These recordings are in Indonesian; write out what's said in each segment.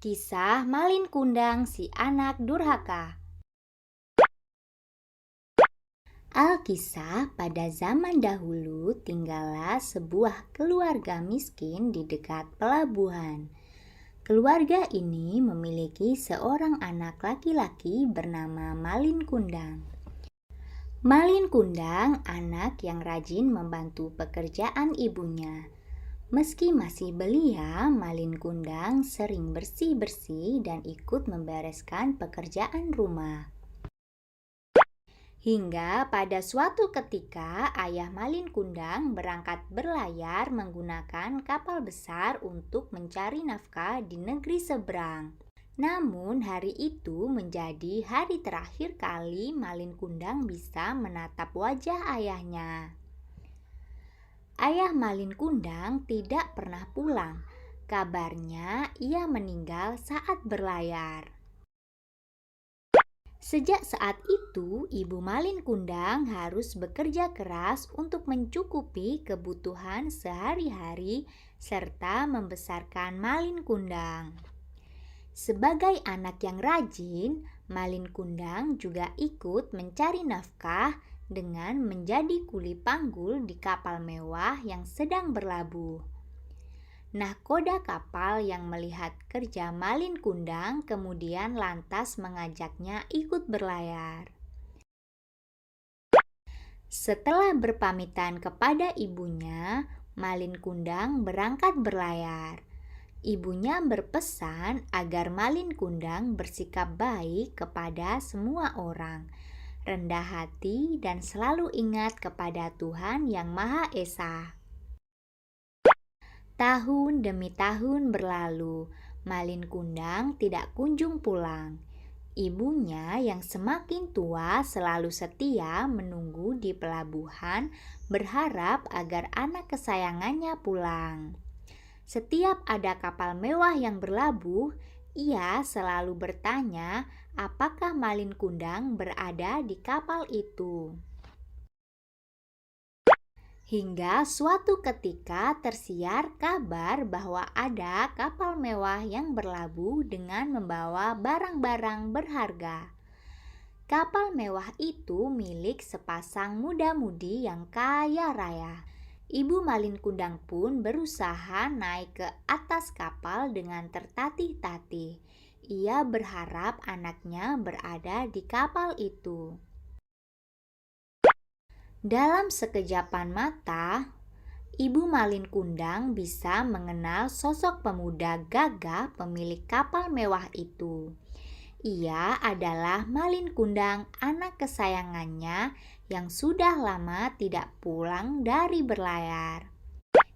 Kisah Malin Kundang si anak durhaka. Alkisah, pada zaman dahulu tinggallah sebuah keluarga miskin di dekat pelabuhan. Keluarga ini memiliki seorang anak laki-laki bernama Malin Kundang. Malin Kundang anak yang rajin membantu pekerjaan ibunya. Meski masih belia, Malin Kundang sering bersih-bersih dan ikut membereskan pekerjaan rumah. Hingga pada suatu ketika ayah Malin Kundang berangkat berlayar menggunakan kapal besar untuk mencari nafkah di negeri seberang. Namun hari itu menjadi hari terakhir kali Malin Kundang bisa menatap wajah ayahnya. Ayah Malin Kundang tidak pernah pulang. Kabarnya ia meninggal saat berlayar. Sejak saat itu, ibu Malin Kundang harus bekerja keras untuk mencukupi kebutuhan sehari-hari serta membesarkan Malin Kundang. Sebagai anak yang rajin, Malin Kundang juga ikut mencari nafkah dengan menjadi kuli panggul di kapal mewah yang sedang berlabuh. Nahkoda kapal yang melihat kerja Malin Kundang kemudian lantas mengajaknya ikut berlayar. Setelah berpamitan kepada ibunya, Malin Kundang berangkat berlayar. Ibunya berpesan agar Malin Kundang bersikap baik kepada semua orang, rendah hati dan selalu ingat kepada Tuhan Yang Maha Esa. Tahun demi tahun berlalu, Malin Kundang tidak kunjung pulang. Ibunya yang semakin tua selalu setia menunggu di pelabuhan, berharap agar anak kesayangannya pulang. Setiap ada kapal mewah yang berlabuh, ia selalu bertanya apakah Malin Kundang berada di kapal itu. Hingga suatu ketika tersiar kabar bahwa ada kapal mewah yang berlabuh dengan membawa barang-barang berharga. Kapal mewah itu milik sepasang muda-mudi yang kaya raya. Ibu Malin Kundang pun berusaha naik ke atas kapal dengan tertatih-tatih. Ia berharap anaknya berada di kapal itu. Dalam sekejapan mata, Ibu Malin Kundang bisa mengenal sosok pemuda gagah pemilik kapal mewah itu. Ia adalah Malin Kundang, anak kesayangannya yang sudah lama tidak pulang dari berlayar.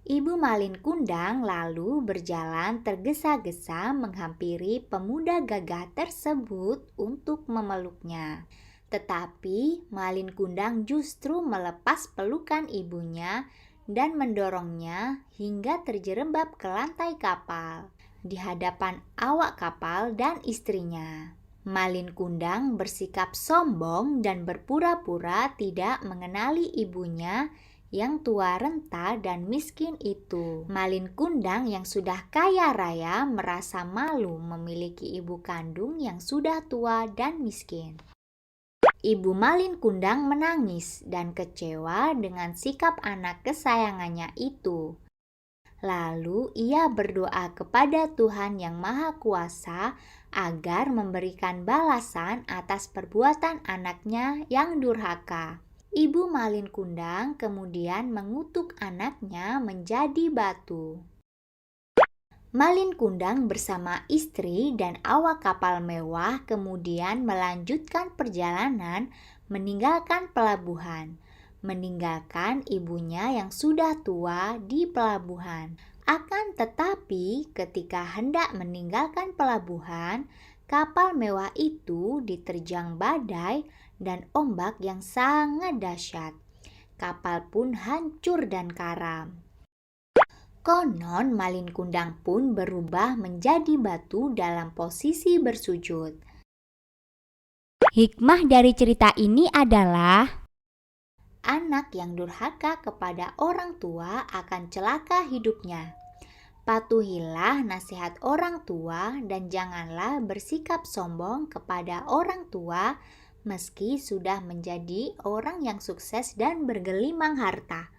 Ibu Malin Kundang lalu berjalan tergesa-gesa menghampiri pemuda gagah tersebut untuk memeluknya. Tetapi Malin Kundang justru melepas pelukan ibunya dan mendorongnya hingga terjerembab ke lantai kapal di hadapan awak kapal dan istrinya. Malin Kundang bersikap sombong dan berpura-pura tidak mengenali ibunya yang tua renta dan miskin itu. Malin Kundang yang sudah kaya raya merasa malu memiliki ibu kandung yang sudah tua dan miskin. Ibu Malin Kundang menangis dan kecewa dengan sikap anak kesayangannya itu. Lalu ia berdoa kepada Tuhan Yang Maha Kuasa agar memberikan balasan atas perbuatan anaknya yang durhaka. Ibu Malin Kundang kemudian mengutuk anaknya menjadi batu. Malin Kundang bersama istri dan awak kapal mewah kemudian melanjutkan perjalanan meninggalkan pelabuhan, meninggalkan ibunya yang sudah tua di pelabuhan. Akan tetapi ketika hendak meninggalkan pelabuhan, kapal mewah itu diterjang badai dan ombak yang sangat dahsyat. Kapal pun hancur dan karam. Konon Malin Kundang pun berubah menjadi batu dalam posisi bersujud. Hikmah dari cerita ini adalah anak yang durhaka kepada orang tua akan celaka hidupnya. Patuhilah nasihat orang tua dan janganlah bersikap sombong kepada orang tua meski sudah menjadi orang yang sukses dan bergelimang harta.